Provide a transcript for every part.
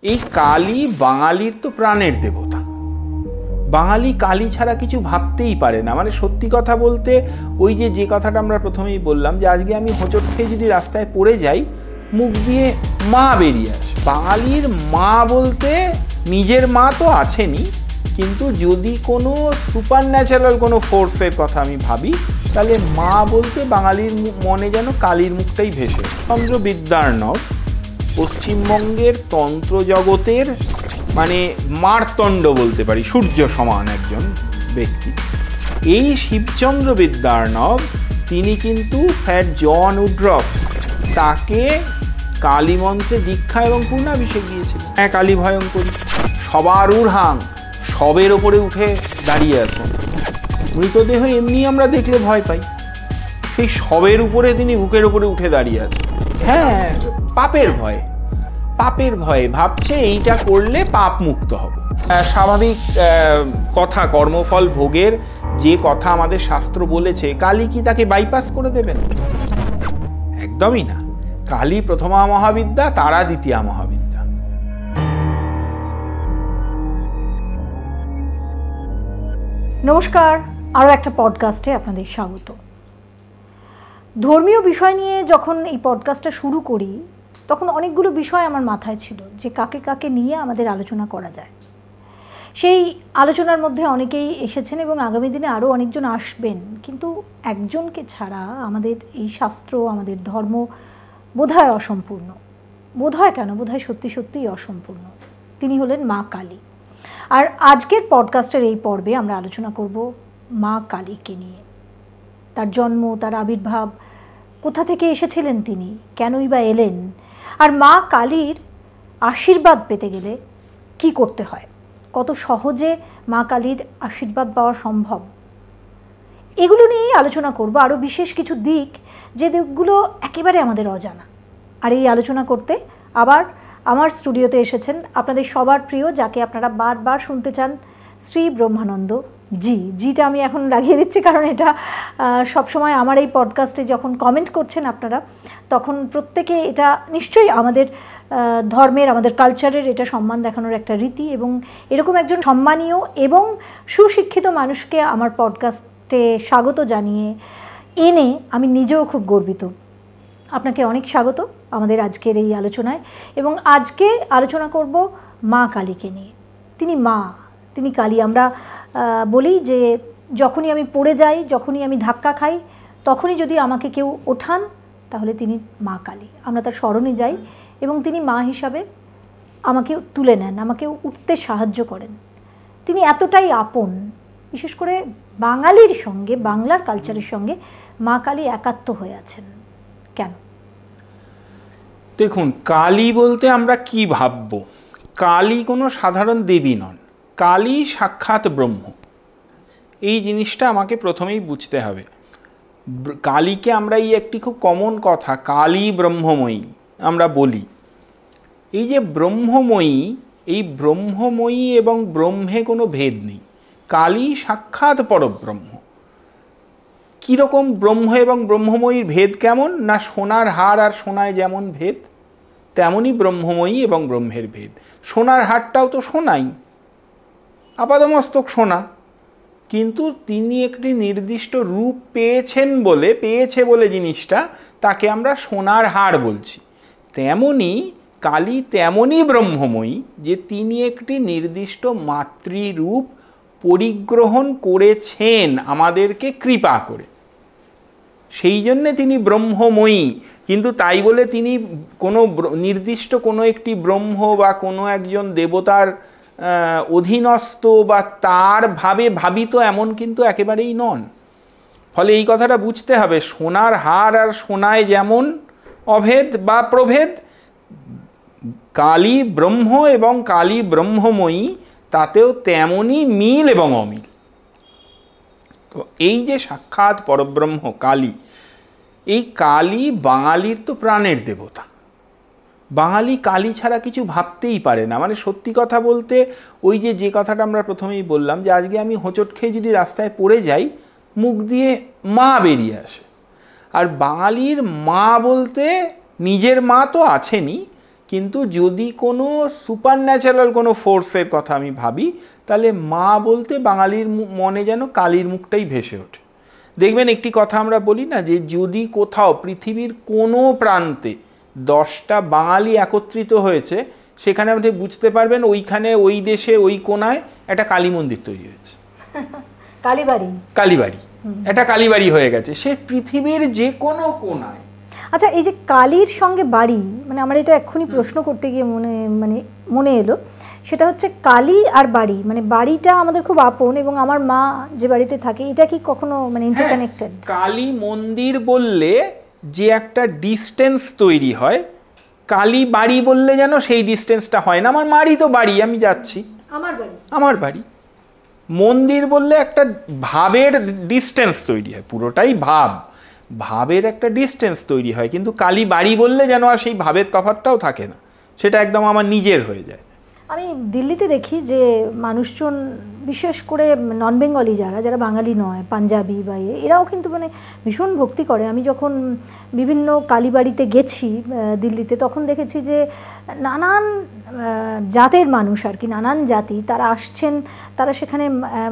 এই কালী বাঙালির তো প্রাণের দেবতা। বাঙালি কালী ছাড়া কিছু ভাবতেই পারে না। মানে সত্যি কথা বলতে ওই যে কথাটা আমরা প্রথমেই বললাম যে আজকে আমি হোঁচট খেয়ে যদি রাস্তায় পড়ে যাই, মুখ দিয়ে মা বেরিয়ে আসে। বাঙালির মা বলতে নিজের মা তো আছেনই, কিন্তু যদি কোনো সুপার ন্যাচারাল কোনো ফোর্সের কথা আমি ভাবি, তাহলে মা বলতে বাঙালির মনে যেন কালীর মুখটাই ভেসে। চন্দ্র বিদ্যার্ণব পশ্চিমবঙ্গের তন্ত্র জগতের মানে মারতণ্ড বলতে পারি, সূর্য সমান একজন ব্যক্তি। এই শিবচন্দ্র বিদ্যার্ণব তিনি কিন্তু স্যার জন উড্রফ তাকে কালী মন্ত্রে দীক্ষা এবং পূর্ণাভিষেক দিয়েছিলেন। হ্যাঁ, কালী ভয়ঙ্করী, সবার উড়হাং, সবের ওপরে উঠে দাঁড়িয়ে আছেন। মৃতদেহ এমনি আমরা দেখলে ভয় পাই, সেই সবের উপরে তিনি বুকের উপরে উঠে দাঁড়িয়ে আছেন। হ্যাঁ, পাপের ভয়ে ভাবছে এইটা করলে পাপ মুক্ত হব। স্বাভাবিক কথা, কর্মফল ভোগের যে কথা আমাদের শাস্ত্র বলেছে, কালী কি তাকে বাইপাস করে দেবেন? একদমই না। কালী প্রথমা মহাবিদ্যা, তারা দ্বিতীয়া মহাবিদ্যা। নমস্কার, আরও একটা পডকাস্টে আপনাদের স্বাগত। ধর্মীয় বিষয় নিয়ে যখন এই পডকাস্টটা শুরু করি, তখন অনেকগুলো বিষয় আমার মাথায় ছিল যে কাকে কাকে নিয়ে আমাদের আলোচনা করা যায়। সেই আলোচনার মধ্যে অনেকেই এসেছেন এবং আগামী দিনে আরও অনেকজন আসবেন, কিন্তু একজনকে ছাড়া আমাদের এই শাস্ত্র, আমাদের ধর্ম বোধহয় অসম্পূর্ণ। বোধহয় কেন, বোধহয় সত্যি সত্যিই অসম্পূর্ণ। তিনি হলেন মা কালী। আর আজকের পডকাস্টের এই পর্বে আমরা আলোচনা করব মা কালীকে নিয়ে। তার জন্ম, তার আবির্ভাব, কোথা থেকে এসেছিলেন তিনি, কেনই বা এলেন, আর মা কালীর আশীর্বাদ পেতে গেলে কি করতে হয়, কত সহজে মা কালীর আশীর্বাদ পাওয়া সম্ভব, এগুলো নিয়েই আলোচনা করব। আরও বিশেষ কিছু দিক, যে দিকগুলো একেবারে আমাদের অজানা। আর এই আলোচনা করতে আবার আমার স্টুডিওতে এসেছেন আপনাদের সবার প্রিয়, যাকে আপনারা বারবার শুনতে চান, শ্রী ব্রহ্মানন্দ জিটা আমি এখন লাগিয়ে দিচ্ছি, কারণ এটা সবসময় আমার এই পডকাস্টে যখন কমেন্ট করছেন আপনারা, তখন প্রত্যেকে এটা নিশ্চয়ই আমাদের ধর্মের, আমাদের কালচারের এটা সম্মান দেখানোর একটা রীতি, এবং এরকম একজন সম্মানীয় এবং সুশিক্ষিত মানুষকে আমার পডকাস্টে স্বাগত জানিয়ে এনে আমি নিজেও খুব গর্বিত। আপনাকে অনেক স্বাগত আমাদের আজকের এই আলোচনায়। এবং আজকে আলোচনা করব মা কালীকে নিয়ে। তিনি মা, তিনি কালী। আমরা বলি যে যখনই আমি পড়ে যাই, যখনই আমি ধাক্কা খাই, তখনই যদি আমাকে কেউ ওঠান, তাহলে তিনি মা কালী। আমরা তার স্মরণে যাই এবং তিনি মা হিসাবে আমাকে তুলে নেন, আমাকে উঠতে সাহায্য করেন। তিনি এতটাই আপন, বিশেষ করে বাঙালির সঙ্গে, বাংলার কালচারের সঙ্গে মা কালী একাত্ম হয়ে আছেন। কেন? দেখুন, কালী বলতে আমরা কি ভাববো? কালী কোনো সাধারণ দেবী নন, কালী সাক্ষাৎ ব্রহ্ম। এই জিনিসটা আমাকে প্রথমেই বুঝতে হবে। কালীকে আমরা এই একটি খুব কমন কথা, কালী ব্রহ্মময়ী আমরা বলি। এই যে ব্রহ্মময়ী, এই ব্রহ্মময়ী এবং ব্রহ্মে কোনো ভেদ নেই। কালী সাক্ষাৎ পরব্রহ্ম। কীরকম ব্রহ্ম এবং ব্রহ্মময়ীর ভেদ কেমন? না, সোনার হার আর সোনায় যেমন ভেদ, তেমনই ব্রহ্মময়ী এবং ব্রহ্মের ভেদ। সোনার হারটাও তো সোনাই, আপাদমস্তক সোনা, কিন্তু তিনি একটি নির্দিষ্ট রূপ পেয়েছে বলে জিনিসটা, তাকে আমরা সোনার হার বলছি। তেমনি কালী তেমনই ব্রহ্মময়ী, যে তিনি একটি নির্দিষ্ট মাতৃরূপ পরিগ্রহণ করেছেন আমাদেরকে কৃপা করে, সেই জন্যে তিনি ব্রহ্মময়ী। কিন্তু তাই বলে তিনি কোনো নির্দিষ্ট কোনো একটি ব্রহ্ম বা কোনো একজন দেবতার অধীনস্থ বা তার ভাবিত এমন কিন্তু একেবারেই নন। ফলে এই কথাটা বুঝতে হবে, সোনার হার আর সোনায় যেমন অভেদ বা প্রভেদ, কালী ব্রহ্ম এবং কালী ব্রহ্মময়ী তাতেও তেমনই মিল এবং অমিল। তো এই যে সাক্ষাৎ পরব্রহ্ম কালী, এই কালী বাঙালির তো প্রাণের দেবতা। বাঙালি কালী ছাড়া কিছু ভাবতেই পারে না। মানে সত্যি কথা বলতে ওই যে কথাটা আমরা প্রথমেই বললাম যে আজকে আমি হোঁচট খেয়ে যদি রাস্তায় পড়ে যাই, মুখ দিয়ে মা বেরিয়ে আসে। আর বাঙালির মা বলতে নিজের মা তো আছেনই, কিন্তু যদি কোনো সুপার ন্যাচারাল কোনো ফোর্সের কথা আমি ভাবি, তাহলে মা বলতে বাঙালির মনে যেন কালীর মুখটাই ভেসে ওঠে। দেখবেন একটি কথা আমরা বলি না, যে যদি কোথাও পৃথিবীর কোনো প্রান্তে 10টা বাঙালি একত্রিত হয়েছে, সেখানে আপনি বুঝতে পারবেন ওইখানে ওই দেশে ওই কোনায় একটা কালী মন্দির তৈরি হয়েছে। কালীবাড়ি একটা কালীবাড়ি হয়ে গেছে, সে পৃথিবীর যে কোনো কোনায়। আচ্ছা, এই যে কালীর সঙ্গে বাড়ি, মানে আমার এটা এক্ষুনি প্রশ্ন করতে গিয়ে মনে এলো, সেটা হচ্ছে কালী আর বাড়ি, মানে বাড়িটা আমাদের খুব আপন এবং আমার মা যে বাড়িতে থাকে, এটা কি কখনো মানে ইন্টারকানেক্টেড? কালী মন্দির বললে যে একটা ডিস্টেন্স তৈরি হয়, কালী বাড়ি বললে যেন সেই ডিস্টেন্সটা হয় না। আমার মারই তো বাড়ি, আমি যাচ্ছি, আমার বাড়ি। মন্দির বললে একটা ভাবের ডিস্টেন্স তৈরি হয়, পুরোটাই ভাবের একটা ডিস্টেন্স তৈরি হয়, কিন্তু কালী বাড়ি বললে যেন আর সেই ভাবের তফাৎটাও থাকে না, সেটা একদম আমার নিজের হয়ে যায়। আমি দিল্লিতে দেখি যে মানুষজন, বিশেষ করে নন বেঙ্গলি যারা বাঙালি নয়, পাঞ্জাবি বা এরাও কিন্তু মানে ভীষণ ভক্তি করে। আমি যখন বিভিন্ন কালীবাড়িতে গেছি দিল্লিতে, তখন দেখেছি যে নানান জাতের মানুষ আর কি, নানান জাতি তারা আসছেন, তারা সেখানে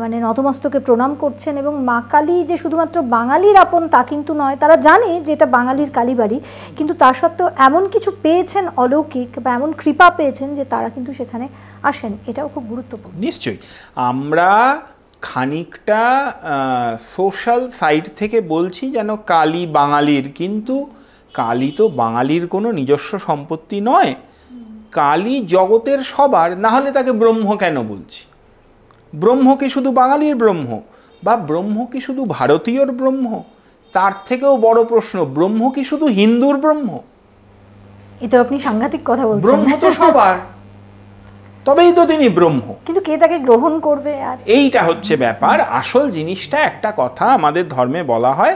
মানে নতমস্তকে প্রণাম করছেন। এবং মা কালী যে শুধুমাত্র বাঙালির আপন তা কিন্তু নয়, তারা জানে যে এটা বাঙালির কালীবাড়ি, কিন্তু তা সত্ত্বেও এমন কিছু পেয়েছেন অলৌকিক বা এমন কৃপা পেয়েছেন যে তারা কিন্তু সেখানে আসেন। এটাও খুব গুরুত্বপূর্ণ। নিশ্চয়ই আমরা খানিকটা সোশ্যাল সাইড থেকে বলছি যেন কালী বাঙালির, কিন্তু কালী তো বাঙালির কোনো নিজস্ব সম্পত্তি নয়, কালী জগতের সবার। না হলে তাকে ব্রহ্ম কেন বলছি? ব্রহ্ম কি শুধু বাঙালির ব্রহ্ম, বা ব্রহ্ম কি শুধু ভারতীয়র ব্রহ্ম? তার থেকেও বড় প্রশ্ন, ব্রহ্ম কি শুধু হিন্দুর ব্রহ্ম? এটা আপনি সাংঘাতিক কথা বলছেন। ব্রহ্ম তো সবার, তবেই তো তিনি ব্রহ্ম, কিন্তু কে তাকে গ্রহণ করবে? আর এইটা হচ্ছে ব্যাপার। আসল জিনিসটা একটা কথা আমাদের ধর্মে বলা হয়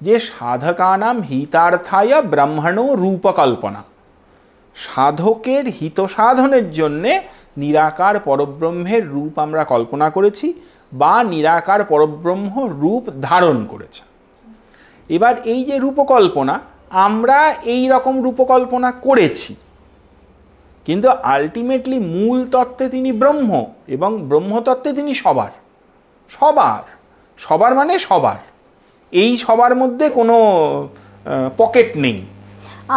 যে সাধকানাম হিতার্থায় ব্রহ্মণো রূপকল্পনা, সাধকের হিত সাধনের জন্যে নিরাকার পরব্রহ্মের রূপ আমরা কল্পনা করেছি, বা নিরাকার পরব্রহ্ম রূপ ধারণ করেছে। এবার এই যে রূপকল্পনা, আমরা এই রকম রূপকল্পনা করেছি, কিন্তু আলটিমেটলি মূল তত্ত্বে তিনি ব্রহ্ম, এবং ব্রহ্মতত্ত্বে তিনি সবার সবার সবার মানে সবার। এই সবার মধ্যে কোনো পকেট নেই।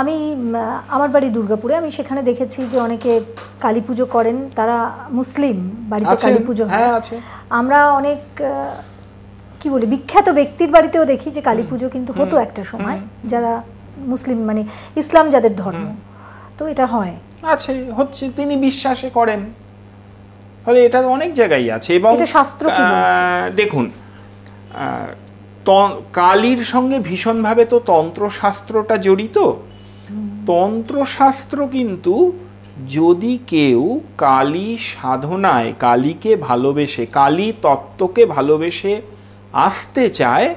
আমি আমার বাড়ি দুর্গাপুরে, আমি সেখানে দেখেছি যে অনেকে কালী পুজো করেন, তারা মুসলিম, বাড়িতে কালী পুজো হয়। আমরা অনেক কি বলি বিখ্যাত ব্যক্তির বাড়িতেও দেখি যে কালী পুজো কিন্তু হতো একটা সময়, যারা মুসলিম মানে ইসলাম যাদের ধর্ম, তো এটা হয় আছে, হচ্ছে, তিনি বিশ্বাসে করেন, ফলে এটা অনেক জায়গায় আছে। এবং এটা শাস্ত্র কি বলছে দেখুন, কালীর সঙ্গে ভীষণভাবে তো তন্ত্রশাস্ত্রটা জড়িত। তন্ত্রশাস্ত্র কিন্তু যদি কেউ কালী সাধনায়, কালীকে ভালোবেসে, কালী তত্ত্বকে ভালোবেসে আসতে চায়,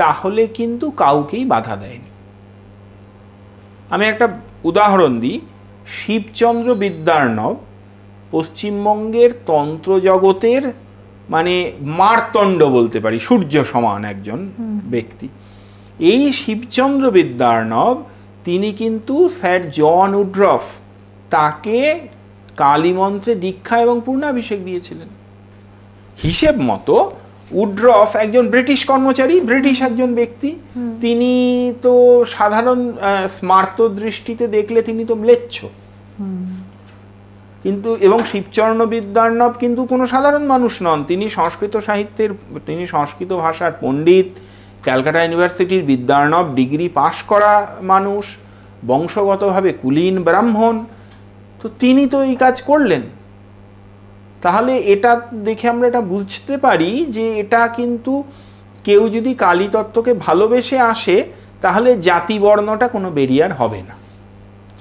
তাহলে কিন্তু কাউকেই বাধা দেয়নি। আমি একটা উদাহরণ দিই। শিবচন্দ্র বিদ্যার্ণব পশ্চিমবঙ্গের তন্ত্র জগতের মানে মারতণ্ড বলতে পারি, সূর্য সমান একজন ব্যক্তি। এই শিবচন্দ্র বিদ্যার্ণব তিনি কিন্তু স্যার জন উড্রফ তাকে কালী মন্ত্রে দীক্ষা এবং পূর্ণাভিষেক দিয়েছিলেন। হিসেব মতো উড্রফ একজন ব্রিটিশ কর্মচারী, ব্রিটিশ একজন ব্যক্তি, তিনি তো সাধারণ স্মার্ত দৃষ্টিতে দেখলে তিনি তো ম্লেচ্ছ, কিন্তু এবং শিবচন্দ্র বিদ্যার্ণব কিন্তু কোনো সাধারণ মানুষ নন। তিনি সংস্কৃত সাহিত্যের, তিনি সংস্কৃত ভাষার পণ্ডিত, ক্যালকাটা ইউনিভার্সিটির বিদ্যার্ণব ডিগ্রি পাশ করা মানুষ, বংশগতভাবে কুলীন ব্রাহ্মণ, তো তিনি তো এই কাজ করলেন। তাহলে এটা দেখে আমরা এটা বুঝতে পারি যে এটা কিন্তু কেউ যদি কালী তত্ত্বকে ভালোবেসে আসে, তাহলে জাতি বর্ণটা কোনো ব্যারিয়ার হবে না।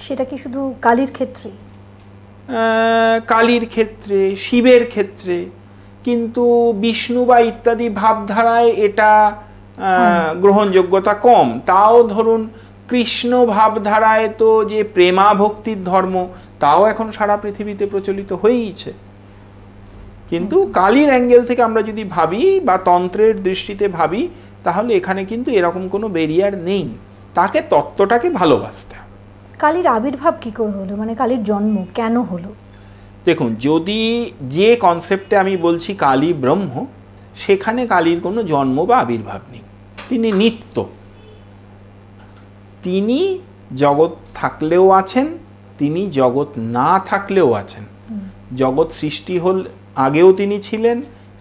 সেটা কি শুধু কালীর ক্ষেত্রে? কালীর ক্ষেত্রে, শিবের ক্ষেত্রে, কিন্তু বিষ্ণু বা ইত্যাদি ভাবধারায় এটা গ্রহণযোগ্যতা কম। তাও ধরুন কৃষ্ণ ভাবধারায় তো যে প্রেমা ভক্তির ধর্ম, তাও এখন সারা পৃথিবীতে প্রচলিত হয়েইছে। কিন্তু কালীর অ্যাঙ্গেল থেকে আমরা যদি ভাবি বা তন্ত্রের দৃষ্টিতে ভাবি, তাহলে এখানে কিন্তু এরকম কোনো ব্যারিয়ার নেই, তাকে তত্ত্বটাকে ভালোবাসতে হবে। কালীর আবির্ভাব কী করে হলো, মানে কালীর জন্ম কেন হলো? দেখুন, যদি যে কনসেপ্টে আমি বলছি কালী ব্রহ্ম, সেখানে কালীর কোনো জন্ম বা আবির্ভাব নেই। তিনি নিত্য, তিনি জগৎ থাকলেও আছেন, তিনি জগৎ না থাকলেও আছেন। জগৎ সৃষ্টি হল আগেও তিনি ছিলেন,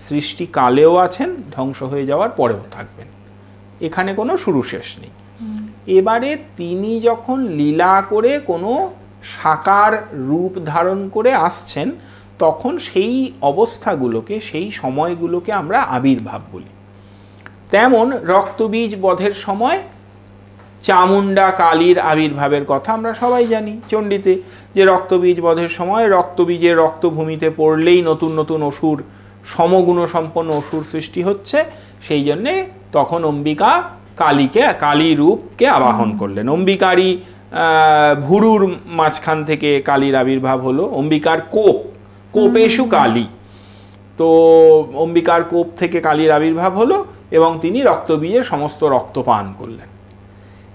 সৃষ্টিকালেও আছেন, ধ্বংস হয়ে যাওয়ার পরেও থাকবেন। এখানে কোনো শুরু শেষ নেই। এবারে তিনি যখন লীলা করে কোনো সাকার রূপ ধারণ করে আসছেন, তখন সেই অবস্থাগুলোকে, সেই সময়গুলোকে আমরা আবির্ভাব বলি। তেমন রক্তবীজ বধের সময় চামুণ্ডা কালীর আবির্ভাবের কথা আমরা সবাই জানি চণ্ডীতে, যে রক্তবীজ বধের সময় রক্তবীজের রক্তভূমিতে পড়লেই নতুন নতুন অসুর, সমগুণ সম্পন্ন অসুর সৃষ্টি হচ্ছে। সেই জন্যে তখন অম্বিকা কালী রূপকে আবাহন করলেন। অম্বিকারই ভুরুর মাঝখান থেকে কালীর আবির্ভাব হলো। অম্বিকার কোপেশু কালী, তো অম্বিকার কোপ থেকে কালীর আবির্ভাব হলো এবং তিনি রক্তবীজের সমস্ত রক্ত পান করলেন।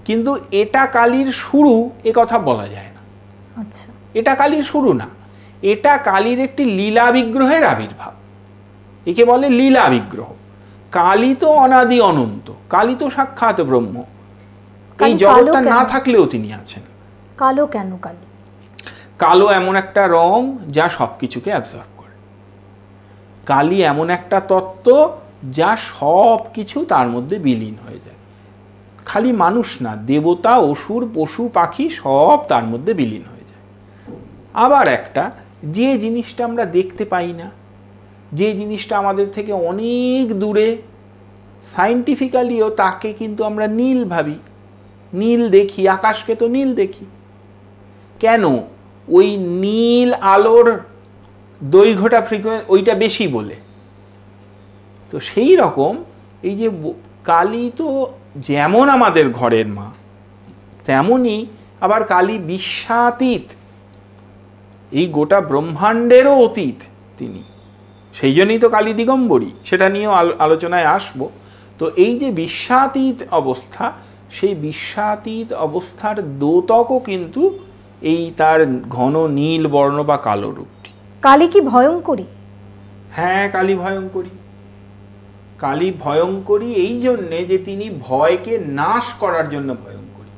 কিন্তু এটা কালীর শুরু এ কথা বলা যায় না। আচ্ছা, এটা কালীর শুরু না, এটা কালীর একটি লীলা বিগ্রহের আবির্ভাব। একে বলে লীলা বিগ্রহ। কালী তো অনাদি অনন্ত, কালী তো সাক্ষাৎ ব্রহ্ম। এই জগৎটা না থাকলেও তিনি আছেন। কালো কেন কালী? কালো এমন একটা রং যা সবকিছুকে অ্যাবজর্ব করে। কালী এমন একটা তত্ত্ব যা সব কিছু তার মধ্যে বিলীন হয়ে যায়। খালি মানুষ না, দেবতা, অসুর, পশু, পাখি সব তার মধ্যে বিলীন হয়ে যায়। আবার একটা, যে জিনিসটা আমরা দেখতে পাই না, যে জিনিসটা আমাদের থেকে অনেক দূরে, সায়েন্টিফিক্যালিও তাকে কিন্তু আমরা নীল ভাবি, নীল দেখি, আকাশকে তো নীল দেখি। কেন? ওই নীল আলোর দৈর্ঘ্যটা ওইটা বেশি বলে। তো সেই রকম এই যে কালী তো যেমন আমাদের ঘরের মা, তেমনি আবার কালী বিশ্বাতীত, এই গোটা ব্রহ্মাণ্ডেরও অতীত তিনি। সেই জন্যই তো কালী দিগম্বরী, সেটা নিয়েও আলোচনায় আসবো। তো এই যে বিশ্বাতীত অবস্থা, সেই বিশ্বাতীত অবস্থার দ্যোতকও কিন্তু এই তার ঘন নীল বর্ণ বা কালো রূপটি। কালী কি ভয়ঙ্করী? হ্যাঁ, কালী ভয়ঙ্করী। কালী ভয়ঙ্করী এই জন্যে যে তিনি ভয়কে নাশ করার জন্য ভয়ঙ্করী,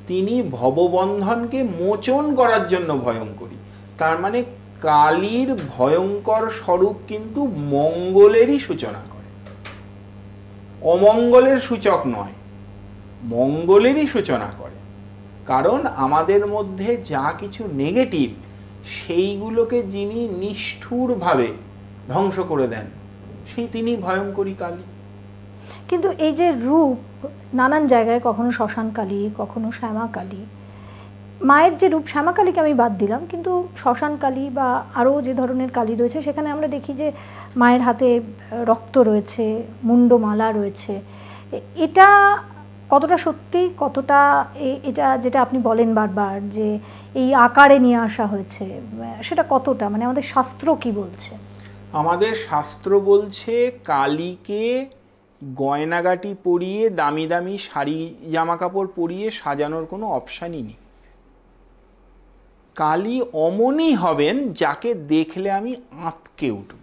তিনি ভববন্ধনকে মোচন করার জন্য ভয়ঙ্করী। তার মানে কালীর ভয়ঙ্কর স্বরূপ কিন্তু মঙ্গলেরই সূচনা করে, অমঙ্গলের সূচক নয়, মঙ্গলেরই সূচনা করে। কারণ আমাদের মধ্যে যা কিছু নেগেটিভ, সেইগুলোকে যিনি নিষ্ঠুরভাবে ধ্বংস করে দেন, সেই তিনি ভয়ঙ্করী কালী। কিন্তু এই যে রূপ নানান জায়গায়, কখনো শ্মশান কালী, কখনো শ্যামা কালী, মায়ের যে রূপ, শ্যামা কালীকে আমি বাদ দিলাম, কিন্তু শ্মশান কালী বা আরও যে ধরনের কালী রয়েছে, সেখানে আমরা দেখি যে মায়ের হাতে রক্ত রয়েছে, মুন্ডমালা রয়েছে। এটা কতটা সত্যি, কতটা এটা যেটা আপনি বলেন বারবার যে এই আকারে নিয়ে আসা হয়েছে, সেটা কতটা, মানে আমাদের শাস্ত্র কি বলছে? আমাদের শাস্ত্র বলছে কালীকে গয়নাগাটি পরিয়ে, দামি দামি শাড়ি জামা কাপড় পরিয়ে সাজানোর কোনো অপশানই নেই। কালী অমনই হবেন যাকে দেখলে আমি আঁতকে উঠব।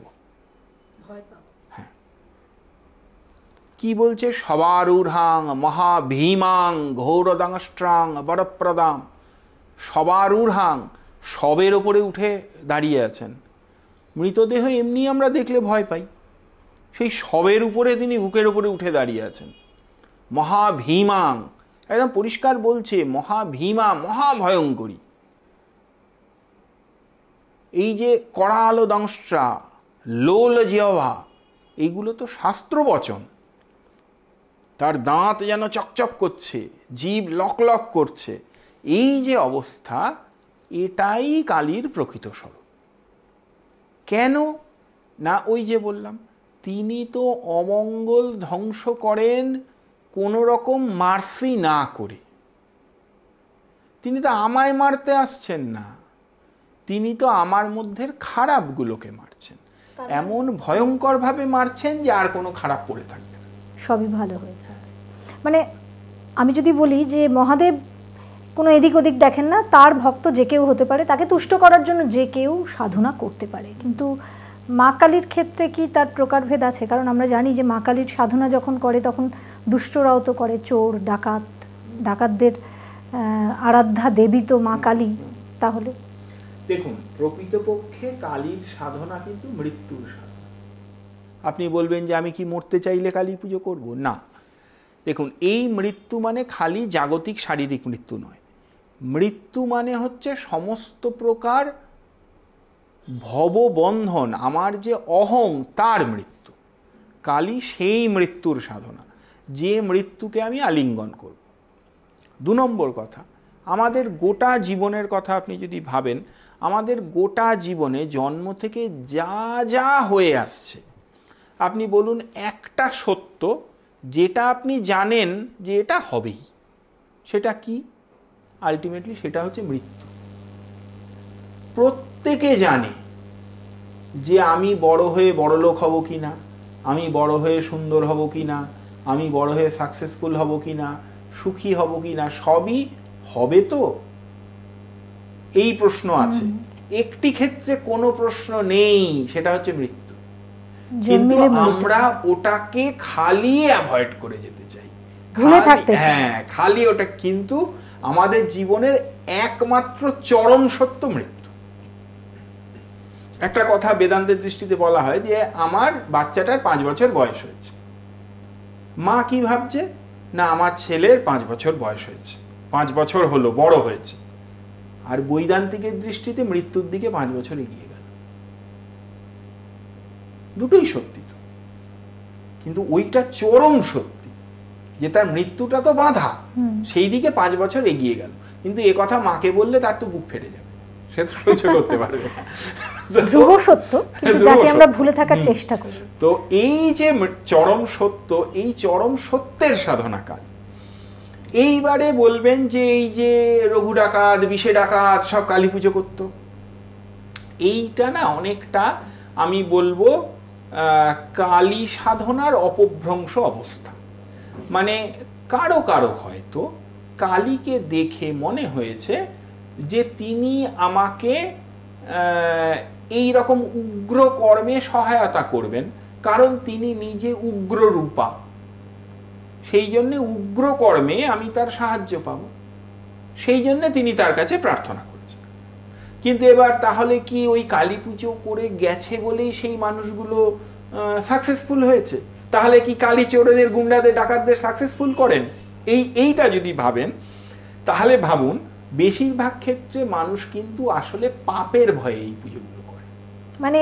হ্যাঁ, কি বলছে? সবারূঢ়াং মহাভীমাং ঘোরদাংষ্ট্রাং বরপ্রদাম। সবারূঢ়াং, সবের ওপরে উঠে দাঁড়িয়ে আছেন। মৃতদেহ এমনি আমরা দেখলে ভয় পাই, সেই সবের উপরে তিনি বুকের উপরে উঠে দাঁড়িয়ে আছেন। মহাভীমাং, একদম পরিষ্কার বলছে, মহাভীমা, মহাভয়ঙ্করী। এই যে করালো দংষ্ট্রা, লোল জিহ্বা, এইগুলো তো শাস্ত্রবচন। তার দাঁত যেন চকচক করছে, জিভ লক লক করছে। এই যে অবস্থা, এটাই কালীর প্রকৃত স্বরূপ। কেন না, ওই যে বললাম, তিনি তো অমঙ্গল ধ্বংস করেন কোনো রকম মার্সি না করে। তিনি তো আমায় মারতে আসছেন না, তিনি তো আমার মধ্যে খারাপগুলোকে মারছেন, এমন ভয়ঙ্করভাবে মারছেন যে আর কোনো খারাপ পড়ে থাকবে না, সবই ভালো হয়ে যাচ্ছে। মানে আমি যদি বলি যে মহাদেব কোনো এদিক ওদিক দেখেন না, তার ভক্ত যে কেউ হতে পারে, তাকে তুষ্ট করার জন্য যে কেউ সাধনা করতে পারে। কিন্তু মা কালীর ক্ষেত্রে কি তার প্রকারভেদ আছে? কারণ আমরা জানি যে মা কালীর সাধনা যখন করে তখন দুষ্টরাও তো করে, চোর ডাকাতদের আরাধ্যা দেবী তো মা কালী। তাহলে দেখুন, প্রকৃতপক্ষে কালীর সাধনা কিন্তু মৃত্যুর সাধনা। আপনি বলবেন যে আমি কি মরতে চাইলে কালী পুজো করব? না। দেখুন, এই মৃত্যু মানে খালি জাগতিক শারীরিক মৃত্যু নয়। মৃত্যু মানে হচ্ছে সমস্ত প্রকার ভববন্ধন, আমার যে অহং, তার মৃত্যু। কালী সেই মৃত্যুর সাধনা, যে মৃত্যুকে আমি আলিঙ্গন করব। 2 নম্বর কথা, আমাদের গোটা জীবনের কথা আপনি যদি ভাবেন, আমাদের গোটা জীবনে জন্ম থেকে যা যা হয়ে আসছে, আপনি বলুন একটা সত্য যেটা আপনি জানেন যে এটা হবেই, সেটা কি? আলটিমেটলি সেটা হচ্ছে মৃত্যু। প্রত্যেকে জানে যে আমি বড় হয়ে বড়লোক হব কি না, আমি বড় হয়ে সুন্দর হব কি না, আমি বড় হয়ে সাকসেসফুল হব কি না, সুখী হব কি না, সবই হবে তো। এই প্রশ্ন আছে। একটি ক্ষেত্রে কোনো প্রশ্ন নেই, সেটা হচ্ছে মৃত্যু। কিন্তু আমরা ওটাকে খালি অ্যাভয়েড করে যেতে চাই, ভুলে থাকতে চাই। হ্যাঁ, খালি ওটা। কিন্তু আমাদের জীবনের একমাত্র চরম সত্য মৃত্যু। একটা কথা বেদান্তের দৃষ্টিতে বলা হয় যে আমার বাচ্চাটার 5 বছর বয়স হয়েছে। মা কি ভাবছে? না, আমার ছেলের 5 বছর বয়স হয়েছে, 5 বছর হলো, বড় হয়েছে। আর বৈদান্তিকের দৃষ্টিতে মৃত্যুর দিকে 5 বছর এগিয়ে গেল। দুটোই সত্যি তো, কিন্তু ওইটা চরম সত্যি যে তার মৃত্যুটা তো বাঁধা, সেই দিকে 5 বছর এগিয়ে গেল। কিন্তু এ কথা মাকে বললে তার তো বুক ফেটে যাবে, সে তো সহ্য করতে পারবে না। ধ্রুব সত্য, কিন্তু যাকে আমরা ভুলে থাকার চেষ্টা করি। তো এই যে চরম সত্য, এই চরম সত্যের সাধনা কাল। এইবারে বলবেন যে এই যে রঘু ডাকাত, বিষে ডাকাত সব কালী পুজো করত, এইটা না অনেকটা আমি বলবো কালী সাধনার অপভ্রংশ অবস্থা। মানে কারো কারো হয়তো কালীকে দেখে মনে হয়েছে যে তিনি আমাকে এই রকম উগ্র কর্মে সহায়তা করবেন, কারণ তিনি নিজে উগ্র রূপা, সেই জন্যে উগ্র কর্মে আমি তার সাহায্য পাব, সেই জন্যে তিনি তার কাছে প্রার্থনা করেছেন। কিন্তু এবার তাহলে কি ওই কালী পুজো করে গেছে বলেই সেই মানুষগুলো সাকসেসফুল হয়েছে? তাহলে কি কালী চোরেদের, গুন্ডাদের, ডাকাতদের সাকসেসফুল করেন? এইটা যদি ভাবেন, তাহলে ভাবুন বেশিরভাগ ক্ষেত্রে মানুষ কিন্তু আসলে পাপের ভয়ে এই পুজোগুলো করে। মানে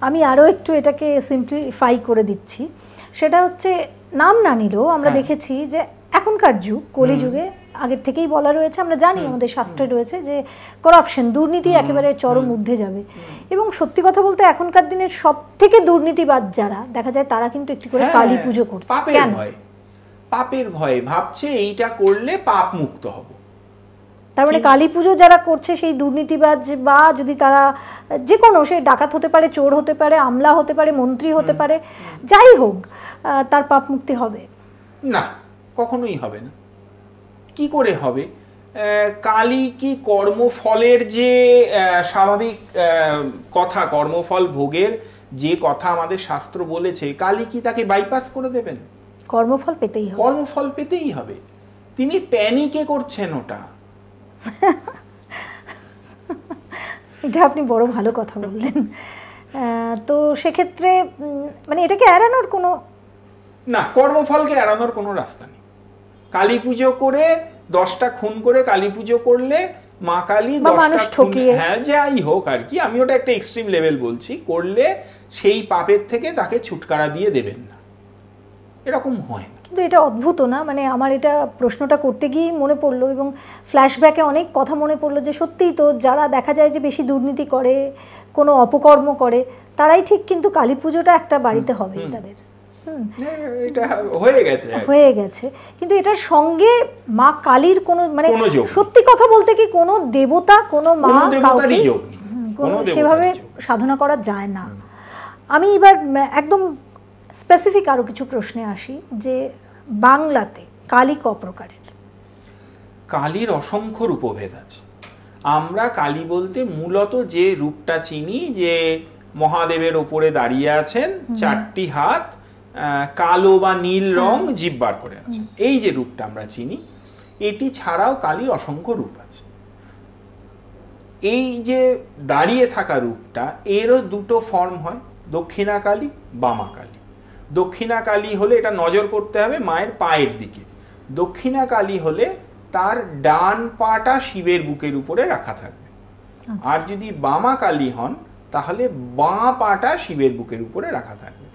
আমি আরও একটু এটাকে সিম্পলিফাই করে দিচ্ছি, সেটা হচ্ছে নাম না নিলেও আমরা দেখেছি যে এখনকার যুগ, কলিযুগে, আগের থেকেই বলা রয়েছে, আমরা জানি আমাদের শাস্ত্রে রয়েছে যে করাপশন, দুর্নীতি একেবারে চরম ঊর্ধ্বে যাবে। এবং সত্যি কথা বলতে এখনকার দিনের সব থেকে দুর্নীতিবাদ যারা দেখা যায়, তারা কিন্তু একটু করে কালী পুজো করছে। কেন? পাপের ভয়ে ভাবছে এইটা করলে পাপ মুক্ত হব। তার মানে কালী পুজো যারা করছে সেই দুর্নীতিবাজ, বা যদি তারা যে কোনো, সে ডাকাত হতে পারে, চোর হতে পারে, আমলা হতে পারে, মন্ত্রী হতে পারে, যাই হোক, তার পাপ মুক্তি হবে না? কখনোই হবে না। কি করে হবে? কালী কি কর্মফলের যে স্বাভাবিক কথা, কর্মফল ভোগের যে কথা আমাদের শাস্ত্র বলেছে, কালী কি তাকে বাইপাস করে দেবেন? কর্মফল পেতেই হবে, কর্মফল পেতেই হবে। তিনি প্যানিকে করছেন ওটা। এটা আপনি বড় ভালো কথা বললেন। তো সেক্ষেত্রে মানে এটাকে এড়ানোর কোনো না, কর্মফলকে এড়ানোর কোনো রাস্তা নেই। কালী পুজো করে 10টা খুন করে কালী পুজো করলে মা কালী 10টা ঠকিয়ে, হ্যাঁ যাই হোক আর কি, আমি ওটা একটা এক্সট্রিম লেভেল বলছি, করলে সেই পাপের থেকে তাকে ছুটকারা দিয়ে দেবেন না, এরকম হয়। কিন্তু এটা অদ্ভুত না? মানে আমার এটা প্রশ্নটা করতে গিয়েই মনে পড়লো, এবং ফ্ল্যাশব্যাকে অনেক কথা মনে পড়লো যে সত্যিই তো যারা দেখা যায় যে বেশি দুর্নীতি করে, কোনো অপকর্ম করে, তারাই ঠিক কিন্তু কালী পুজোটা একটা বাড়িতে হবে তাদের। এটা হয়ে গেছে। কিন্তু এটার সঙ্গে মা কালীর কোনো মানে সত্যি কথা বলতে কি কোনো দেবতা, কোনো মা কাউকে সেভাবে সাধনা করা যায় না। আমি এবার একদম স্পেসিফিক আরও কিছু প্রশ্নে আসি, যে বাংলাতে কালী ক প্রকারের? কালীর অসংখ্য রূপভেদ আছে। আমরা কালী বলতে মূলত যে রূপটা চিনি, যে মহাদেবের ওপরে দাঁড়িয়ে আছেন, চারটি হাত, কালো বা নীল রং, জিভ বার করে আছে, এই যে রূপটা আমরা চিনি, এটি ছাড়াও কালীর অসংখ্য রূপ আছে। এই যে দাঁড়িয়ে থাকা রূপটা, এরও দুটো ফর্ম হয়, দক্ষিণা কালী, বামা কালী। দক্ষিণা কালী হলে, এটা নজর করতে হবে মায়ের পায়ের দিকে, দক্ষিণা কালী হলে তার ডান পাটা শিবের বুকের উপরে রাখা থাকবে। আর যদি বামা কালী হন তাহলে বাঁ পাটা শিবের বুকের উপরে রাখা থাকবে।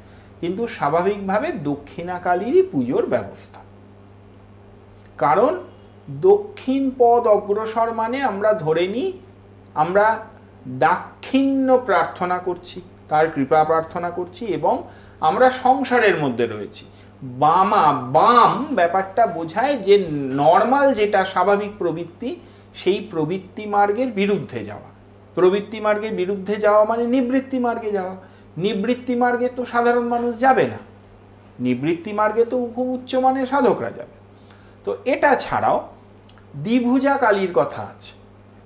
কিন্তু স্বাভাবিকভাবে দক্ষিণা কালীরই পুজোর ব্যবস্থা, কারণ দক্ষিণ পদ অগ্রসর মানে আমরা ধরে নিই আমরা দাক্ষিণ্য প্রার্থনা করছি, তার কৃপা প্রার্থনা করছি, এবং আমরা সংসারের মধ্যে রয়েছি। বাম ব্যাপারটা বোঝায় যে নর্মাল যেটা স্বাভাবিক প্রবৃত্তি, সেই প্রবৃত্তি মার্গের বিরুদ্ধে যাওয়া। প্রবৃত্তি মার্গের বিরুদ্ধে যাওয়া মানে নিবৃত্তি মার্গে যাওয়া। নিবৃত্তি মার্গে তো সাধারণ মানুষ যাবে না, নিবৃত্তি মার্গে তো খুব উচ্চমানের সাধকরা যাবে। তো এটা ছাড়াও দ্বিভুজা কালীর কথা আছে।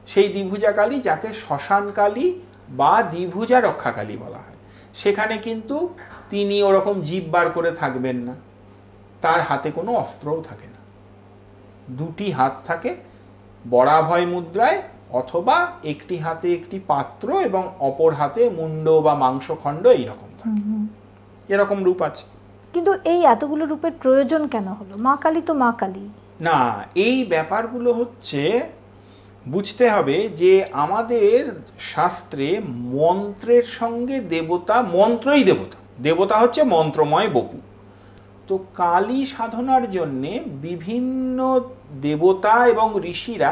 সেই দ্বিভুজা কালী, যাকে শ্মশান কালী বা দ্বিভুজা রক্ষা কালী বলা হয়, সেখানে কিন্তু তিনি ওরকম জিভ বার করে থাকবেন না, তার হাতে কোনো অস্ত্রও থাকে না, দুটি হাত থাকে বরাভয় মুদ্রায়, অথবা একটি হাতে একটি পাত্র এবং অপর হাতে মুন্ড বা মাংসখণ্ড, এইরকম থাকে, এরকম রূপ আছে। কিন্তু এই এতগুলো রূপের প্রয়োজন কেন হলো? মা কালী তো মা কালী না, এই ব্যাপারগুলো হচ্ছে বুঝতে হবে যে আমাদের শাস্ত্রে মন্ত্রের সঙ্গে দেবতা, মন্ত্রই দেবতা, দেবতা হচ্ছে মন্ত্রময় বপু। তো কালী সাধনার জন্যে বিভিন্ন দেবতা এবং ঋষিরা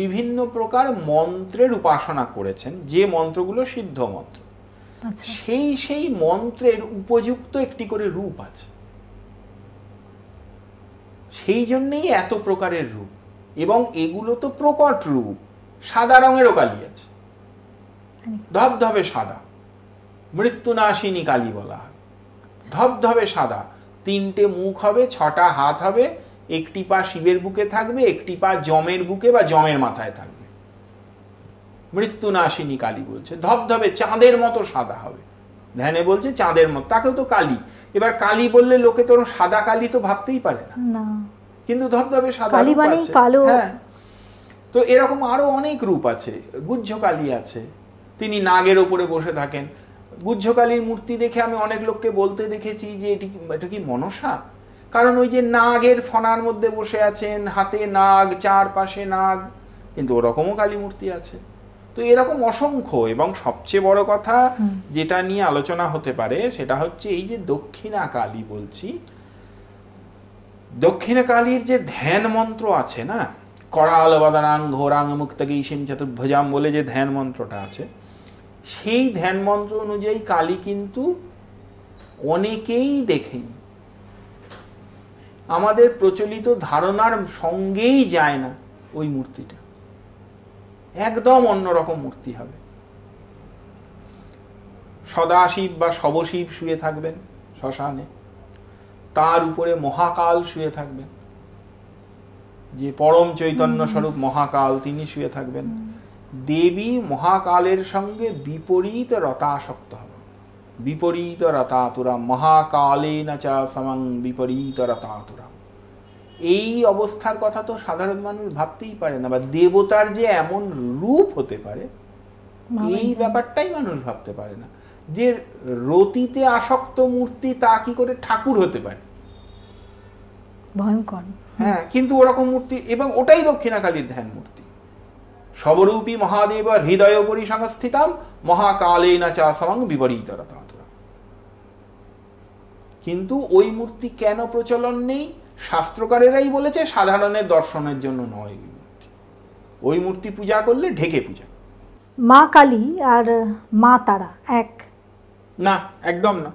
বিভিন্ন প্রকার মন্ত্রের উপাসনা করেছেন, যে মন্ত্রগুলো সিদ্ধ মন্ত্র। সেই মন্ত্রের উপযুক্ত একটি করে রূপ আছে, সেই জন্যেই এত প্রকারের রূপ। এবং এগুলো তো প্রকট রূপ, সাদা রঙেরও কালী আছে, ধবধবে সাদা, মৃত্যুনাশিনী কালী বলা হয়। ধবধবে সাদা, 3টে মুখ হবে, 6টা হাত হবে, একটি পা শিবের বুকে থাকবে, একটি পা যমের বুকে বা যমের মাথায় থাকবে, মৃত্যুনাশিনী কালী বলছে। ধবধবে চাঁদের মতো সাদা হবে, ধ্যানে বলছে চাঁদের মতো, তাকেও তো কালী। এবার কালী বললে লোকে তো সাদা কালী তো ভাবতেই পারে না, কিন্তু ধবধবে সাদা কালী মানে কালো। হ্যাঁ, তো এরকম আরো অনেক রূপ আছে। গুহ্য কালী আছে, তিনি নাগের ওপরে বসে থাকেন। গুহ্য কালীর মূর্তি দেখে আমি অনেক লোককে বলতে দেখেছি যে এটা কি মনসা? কারণ ওই যে নাগের ফনার মধ্যে বসে আছেন, হাতে নাগ, চারপাশে নাগ, কিন্তু ওরকমও কালী মূর্তি আছে। তো এরকম অসংখ্য। এবং সবচেয়ে বড় কথা যেটা নিয়ে আলোচনা হতে পারে সেটা হচ্ছে এই যে দক্ষিণা কালী বলছি, দক্ষিণা কালীর যে ধ্যান মন্ত্র আছে না, করাল বাদানাং ঘোরাং মুক্তগীশিম চতুর্ভুজাম বলে যে ধ্যান মন্ত্রটা আছে, সেই ধ্যান মন্ত্র অনুযায়ী কালী কিন্তু অনেকেই দেখেন, আমাদের প্রচলিত ধারণার সঙ্গেই যায় না। ওই মূর্তিটা একদম অন্যরকম মূর্তি হবে। সদাশিব বা শবশিব শুয়ে থাকবেন শ্মশানে, তার উপরে মহাকাল শুয়ে থাকবেন, যে পরম চৈতন্য স্বরূপ মহাকাল, তিনি শুয়ে থাকবেন। দেবী মহাকালের সঙ্গে বিপরীত রতাসক্ত হবেন, বিপরীত রতাতুরা, মহাকালেন চা সমং বিপরীত রতাতুরা। এই অবস্থার কথা তো সাধারণ মানুষ ভাবতেই পারে না, বা দেবতার যে এমন রূপ হতে পারে এই ব্যাপারটাই মানুষ ভাবতে পারে না। যে রতিতে আসক্ত মূর্তি তা কি করে ঠাকুর হতে পারে? ভয়ঙ্কর। হ্যাঁ, কিন্তু ওরকম মূর্তি, এবং ওটাই দক্ষিণা কালীর ধ্যান মূর্তি। সবরূপী মহাদেব হৃদয় পরিসংস্থিতাম মহাকালেন চা সমং বিপরীত রতাতুরা। কিন্তু ওই মূর্তি কেন প্রচলন নেই? শাস্ত্রকারেরাই বলেছে সাধারণের দর্শনের জন্য নয়। ওই মূর্তি পূজা করলে ঢেকে পূজা। মা কালী আর মা তারা এক না, একদম না,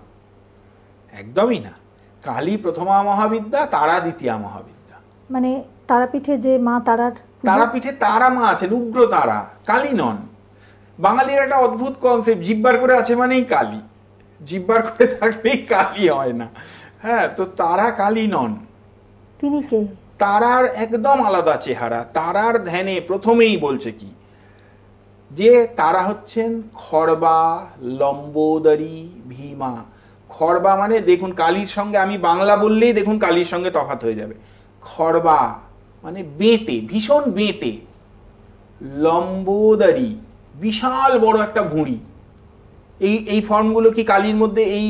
একদমই না। কালী প্রথমা মহাবিদ্যা, তারা দ্বিতীয়া মহাবিদ্যা। মানে তারাপীঠে যে মা তারার, তারাপীঠে তারা মা আছেন, উগ্র তারা, কালী নন। বাঙালির একটা অদ্ভুত কনসেপ্ট, জিব্বার করে আছে মানেই কালী, জিব্বার করে থাকলেই কালী হয় না। হ্যাঁ, তো তারা কালী নন। তিনি কে? তারার একদম আলাদা চেহারা। তারার ধ্যানে প্রথমেই বলছে কি, যে তারা হচ্ছেন খড়বা, লম্বোদরী, ভীমা। খড়বা মানে দেখুন কালীর সঙ্গে, আমি বাংলা বললেই দেখুন কালীর সঙ্গে তফাৎ হয়ে যাবে। খড়বা মানে বেঁটে, ভীষণ বেঁটে। লম্বোদরী, বিশাল বড় একটা ভুঁড়ি। এই ফর্মগুলো কি কালীর মধ্যে, এই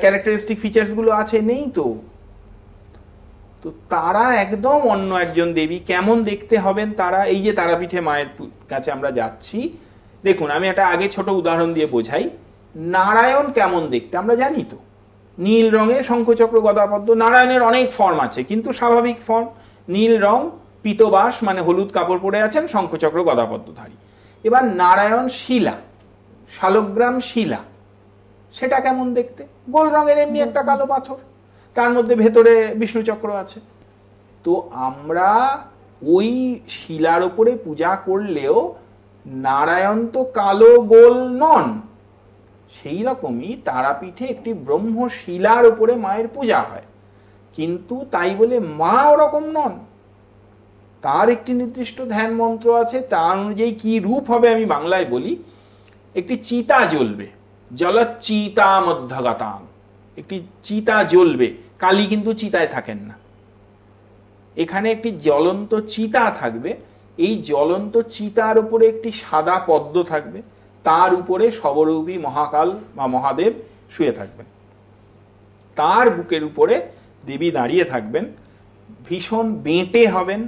ক্যারেক্টারিস্টিক ফিচার্সগুলো আছে? নেই তো। তো তারা একদম অন্য একজন দেবী। কেমন দেখতে হবেন তারা? এই যে তারাপীঠে মায়ের কাছে আমরা যাচ্ছি, দেখুন আমি একটা আগে ছোট উদাহরণ দিয়ে বোঝাই। নারায়ণ কেমন দেখতে আমরা জানি তো, নীল রঙের শঙ্খচক্র গদাপদ্ম। নারায়ণের অনেক ফর্ম আছে, কিন্তু স্বাভাবিক ফর্ম নীল রং, পীতবাস মানে হলুদ কাপড় পরে আছেন, শঙ্খচক্র গদাপদ্মধারী। এবার নারায়ণ শিলা, শালগ্রাম শিলা, সেটা কেমন দেখতে? গোল রঙের এমনি একটা কালো পাথর, তার মধ্যে ভেতরে বিষ্ণুচক্র আছে। তো আমরা ওই শিলার উপরে পূজা করলেও নারায়ণ তো কালো গোল নন। সেই রকমই তারাপীঠে একটি ব্রহ্মশিলার উপরে মায়ের পূজা হয়, কিন্তু তাই বলে মা ওরকম নন। তার একটি নির্দিষ্ট ধ্যান মন্ত্র আছে, তার অনুযায়ী কি রূপ হবে আমি বাংলায় বলি। একটি চিতা জ্বলবে, জলচিতা মধ্যগতাম, একটি চিতা জ্বলবে। কালী কিন্তু চিতায় থাকেন না, এখানে একটি জ্বলন্ত চিতা থাকবে। এই জ্বলন্ত চিতার উপরে একটি সাদা পদ্ম থাকবে, তার উপরে সবরূপী মহাকাল বা মহাদেব শুয়ে থাকবেন। তার বুকের উপরে দেবী দাঁড়িয়ে থাকবেন, ভীষণ বেঁটে হবেন,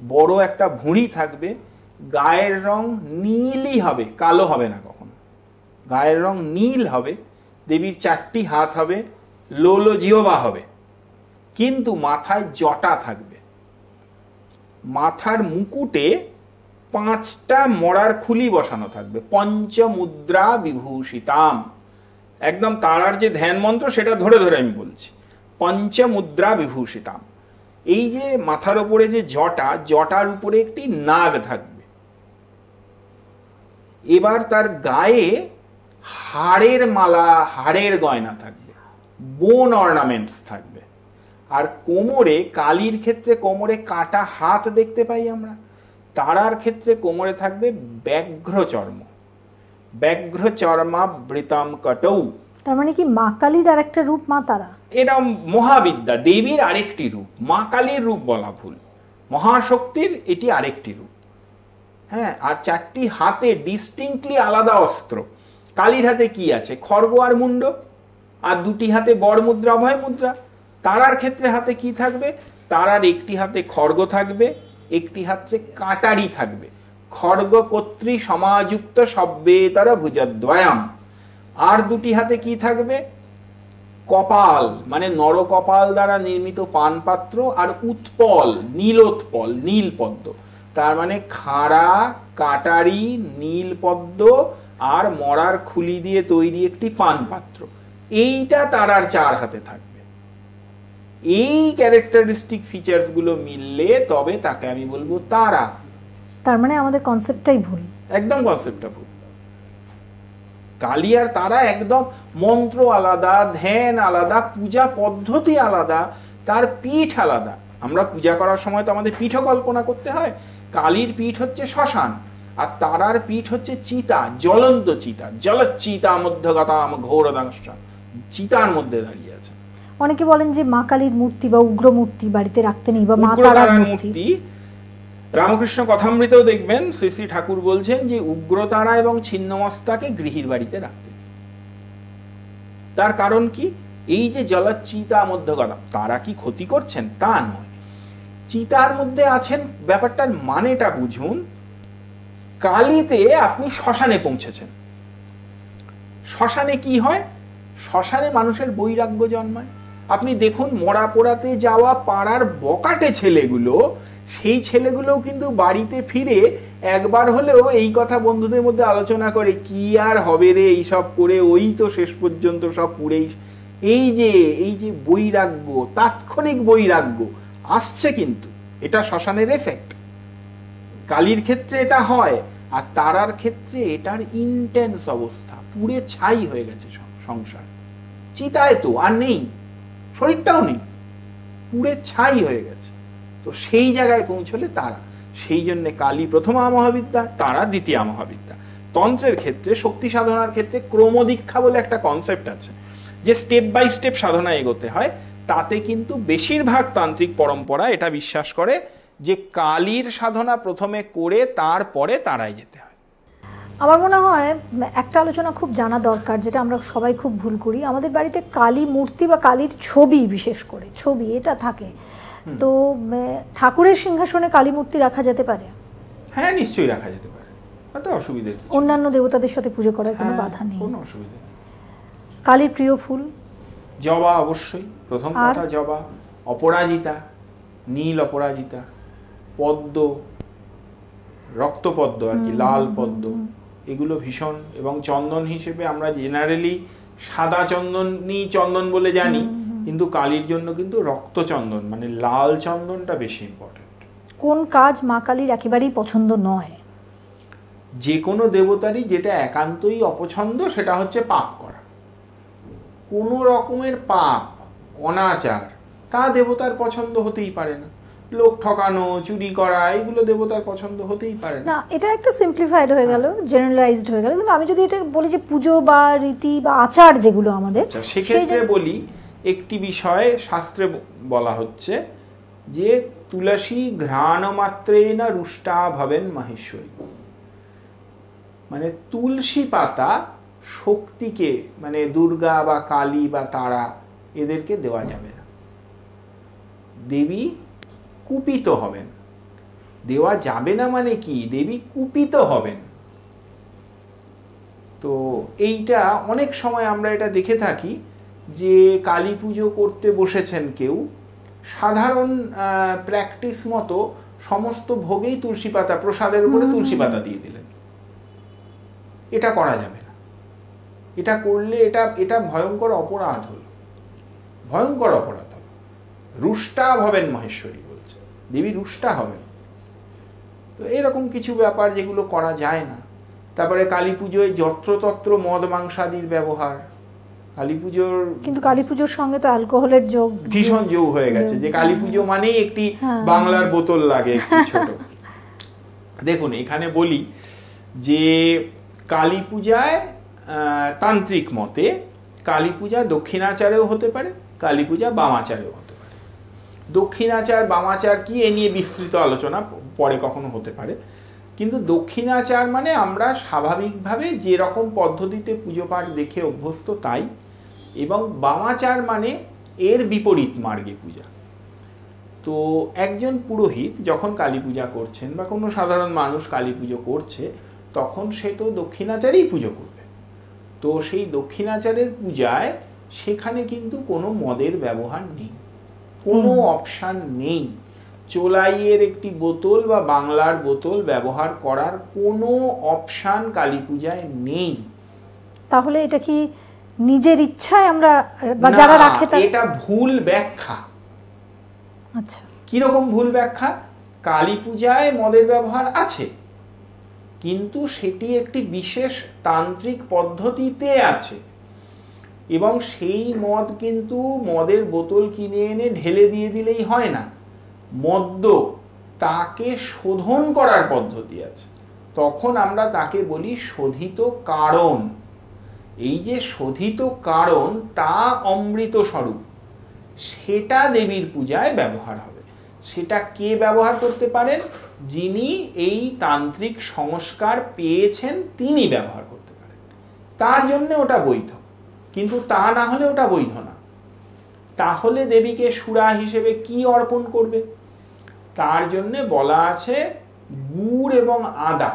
বড় একটা ভুঁড়ি থাকবে, গায়ের রং নীলই হবে, কালো হবে না কখনো, গায়ের রং নীল হবে। দেবীর 4টি হাত হবে, লোলো জিহ্বা হবে, কিন্তু মাথায় জটা থাকবে। মাথার মুকুটে 5টা মরার খুলি বসানো থাকবে, পঞ্চমুদ্রা বিভূষিতাম। একদম তারার যে ধ্যান মন্ত্র সেটা ধরে ধরে আমি বলছি, পঞ্চমুদ্রা বিভূষিতাম। এই যে মাথার উপরে যে জটা, জটার উপরে একটি নাগ থাকবে। এবার তার গায়ে হাড়ের মালা, হাড়ের গয়না থাকবে, বোন অর্নামেন্টস থাকবে। আর কোমরে, কালীর ক্ষেত্রে কোমরে কাটা হাত দেখতে পাই আমরা, তারার ক্ষেত্রে কোমরে থাকবে ব্যাঘ্র চর্ম, ব্যাঘ্র চর্মাবৃতম কটৌ। তার মানে কি মা কালীর আরেকটা রূপ মা তারা? এটা মহাবিদ্যা, দেবীর আরেকটি রূপ। মা কালীর রূপ বলা ভুল, মহাশক্তির এটি আরেকটি রূপ। হ্যাঁ, আর 4টি হাতে ডিস্টিংক্টলি আলাদা অস্ত্র। কালীর হাতে কি আছে? খড়গ আর মুন্ড, আর 2টি হাতে বর মুদ্রা, অভয় মুদ্রা। তারার ক্ষেত্রে হাতে কি থাকবে? তারার একটি হাতে খড়গ থাকবে, একটি হাতে কাটারি থাকবে। খড়গ কর্তৃ সমাযুক্ত সব্যেতর ভুজদ্বয়াম। আর 2টি হাতে কি থাকবে? কপাল মানে নরকপাল দ্বারা নির্মিত পানপাত্র, আর উৎপল, নীলোৎপল, নীলপদ্ম। তার মানে খাড়া, কাটারি, নীলপদ্ম আর মরার খুলি দিয়ে তৈরি একটি পানপাত্র। এইটা তারার 4 হাতে থাকবে। এই ক্যারেক্টারিস্টিক ফিচার্স গুলো মিললে তবে তাকে আমি বলবো তারা। তার মানে আমাদের কনসেপ্টটাই ভুল, একদম কনসেপ্টটা ভুল। কালী আর তারা একদম মন্ত্র আলাদা, ধ্যান আলাদা, পূজা পদ্ধতি আলাদা, তার পীঠ আলাদা। আমরা পূজা করার সময় তো আমাদের পীঠও কল্পনা করতে হয়। কালীর পীঠ হচ্ছে শ্মশান, আর তারার পীঠ হচ্ছে চিতা, জ্বলন্ত চিতা, জলচিতা মধ্যগতাম ঘোরদাংশ, চিতার মধ্যে দাঁড়িয়ে আছে। অনেকে বলেন যে মা কালীর মূর্তি বা উগ্র মূর্তি বাড়িতে রাখতে নেই, বা মা তারার মূর্তি। রামকৃষ্ণ কথামৃতেও দেখবেন শ্রী শ্রী ঠাকুর বলছেন যে উগ্রতারা এবং ছিন্নমস্তাকে গৃহীর বাড়িতে রাখতে। তার কারণ কি? এই যে জলচিতা মধ্যগতাম, তারা কি ক্ষতি করছেন? তা নয়, চিতার মধ্যে আছেন। ব্যাপারটার মানেটা বুঝুন। কালীতে আপনি শ্মশানে পৌঁছেছেন। শ্মশানে কি হয়? শ্মশানে মানুষের বৈরাগ্য জন্মায়। আপনি দেখুন মরা পোড়াতে যাওয়া পাড়ার বকাটে ছেলেগুলো, সেই ছেলেগুলোও কিন্তু বাড়িতে ফিরে একবার হলেও এই কথা বন্ধুদের মধ্যে আলোচনা করে, কি আর হবে রে এইসব করে, ওই তো শেষ পর্যন্ত সব পুড়েই। এই যে বৈরাগ্য, তাৎক্ষণিক বৈরাগ্য আসছে, কিন্তু এটা শ্মশানের এফেক্ট। কালীর ক্ষেত্রে এটা হয়, আর তারার ক্ষেত্রে এটার ইন্টেন্স অবস্থা, পুড়ে ছাই হয়ে গেছে সংসার। চিতায় তো আর নেই, শরীরটাও নেই, পুড়ে ছাই হয়ে গেছে। তো সেই জায়গায় পৌঁছলে তারা, সেই জন্যে কালী প্রথমা মহাবিদ্যা, তারা দ্বিতীয়া মহাবিদ্যা। তন্ত্রের ক্ষেত্রে, শক্তি সাধনার ক্ষেত্রে ক্রমদীক্ষা বলে একটা কনসেপ্ট আছে, যে স্টেপ বাই স্টেপ সাধনা এগোতে হয়। তাতে কিন্তু বেশিরভাগ তান্ত্রিক পরম্পরা এটা বিশ্বাস করে যে কালীর সাধনা প্রথমে করে তারপরে তারাই যেতে হয়। আমার মনে হয় একটা আলোচনা খুব জানা দরকার, যেটা আমরা সবাই খুব ভুল করি। আমাদের বাড়িতে কালী মূর্তি বা কালীর ছবি, বিশেষ করে ছবি, এটা থাকে। তো ঠাকুরের সিংহাসনে কালী মূর্তি রাখা যেতে পারে? হ্যাঁ, নিশ্চয়ই রাখা যেতে পারে, কত অসুবিধা। অন্যান্য দেবতাদের সাথে পুজো করার কোনো বাধা নেই, কোনো অসুবিধা নেই। কালীর প্রিয় ফুল জবা, অবশ্যই প্রথম কথা জবা, অপরাজিতা, নীল অপরাজিতা, পদ্ম, রক্তপদ্ম আর কি, লাল পদ্ম, এগুলো ভীষণ। এবং চন্দন হিসেবে আমরা জেনারেলি সাদা চন্দনই চন্দন বলে জানি, কিন্তু কালীর জন্য কিন্তু রক্তচন্দন মানে লাল চন্দনটা বেশি ইম্পর্টেন্ট। কোন কাজ মা কালীর একেবারেই পছন্দ নয়? যে কোনো দেবতারই যেটা একান্তই অপছন্দ সেটা হচ্ছে পাপ করা। কোনো রকমের পাপ, অনাচার, তা দেবতার পছন্দ হতেই পারে না। লোক ঠকানো, চুরি করা, এগুলো দেবতার পছন্দ হতেই পারে না। এটা একটা সিম্পলিফাইড হয়ে গেল, জেনারেলাইজড হয়ে গেল। কিন্তু আমি যদি এটা বলি যে পুজো বা রীতি বা আচার যেগুলো আমাদের, সেক্ষেত্রে বলি একটি বিষয়ে শাস্ত্রে বলা হচ্ছে যে তুলসী ঘ্রাণ মাত্রেণ রুষ্টা ভবেন মাহেশ্বরী। মানে তুলসী পাতা শক্তিকে, মানে দুর্গা বা কালী বা তারা, এদেরকে দেওয়া যাবে না। দেবী কুপিত হবেন। দেওয়া যাবে না মানে কি? দেবী কুপিত হবেন। তো এইটা অনেক সময় আমরা এটা দেখে থাকি যে কালী পুজো করতে বসেছেন কেউ, সাধারণ প্র্যাকটিস মতো সমস্ত ভোগেই তুলসী পাতা, প্রসাদের উপরে তুলসী পাতা দিয়ে দিলেন। এটা করা যাবে না। এটা করলে এটা ভয়ঙ্কর অপরাধ হলো, ভয়ঙ্কর অপরাধ হলো। রুষ্টা হবেন মহেশ্বরী বলছে, দেবী রুষ্টা হবেন। তো এরকম কিছু ব্যাপার যেগুলো করা যায় না। তারপরে কালী পুজোয় যত্রতত্র মদ মাংসাদির ব্যবহার। কালী পুজোর, কিন্তু কালী পুজোর সঙ্গে তো অ্যালকোহলের যোগ, ভীষণ যোগ হয়ে গেছে, যে কালী পুজো মানেই একটি বাংলার বোতল লাগে একটি ছোট। দেখুন এখানে বলি যে কালী পূজায় তান্ত্রিক মতে কালী পূজা দক্ষিণাচারেও হতে পারে, কালী পূজা বামাচারেও হতে পারে। দক্ষিণাচার বামাচার কি, এ নিয়ে বিস্তৃত আলোচনা পরে কখনো হতে পারে। কিন্তু দক্ষিণাচার মানে আমরা স্বাভাবিকভাবে যেরকম পদ্ধতিতে পুজো পাঠ দেখে অভ্যস্ত তাই, এবং বামাচার মানে এর বিপরীত মার্গে পূজা। তো একজন পুরোহিত যখন কালী পূজা করছেন বা কোনো সাধারণ মানুষ কালী পুজো করছে, তখন সে তো দক্ষিণাচারেই পুজো করবে। তো সেই দক্ষিণাচারের পূজায় সেখানে কিন্তু কোনো মদের ব্যবহার নেই, কোনো অপশান নেই। চোলাইয়ের একটি বোতল বা বাংলার বোতল ব্যবহার করার কোনো অপশান কালী পূজায় নেই। তাহলে এটা কি নিজের ইচ্ছায় আমরা, বা যারা রাখে, এটা ভুল ব্যাখ্যা। আচ্ছা, কিরকম ভুল ব্যাখ্যা? কালী পূজায় মদের ব্যবহার আছে, কিন্তু সেটি একটি বিশেষ তান্ত্রিক পদ্ধতিতে আছে, এবং সেই মদ কিন্তু মদের বোতল কিনে এনে ঢেলে দিয়ে দিলেই হয় না। মদ্য, তাকে শোধন করার পদ্ধতি আছে। তখন আমরা তাকে বলি শোধিত কারণ। এই যে শোধিত কারণ, তা অমৃত স্বরূপ, সেটা দেবীর পূজায় ব্যবহার হবে। সেটা কে ব্যবহার করতে পারেন? যিনি এই তান্ত্রিক সংস্কার পেয়েছেন তিনি ব্যবহার করতে পারেন। তার জন্য ওটা বৈধ, কিন্তু তা না হলে ওটা বৈধ না। তাহলে দেবীকে সুরা হিসেবে কি অর্পণ করবে? তার জন্য বলা আছে গুড় এবং আদা,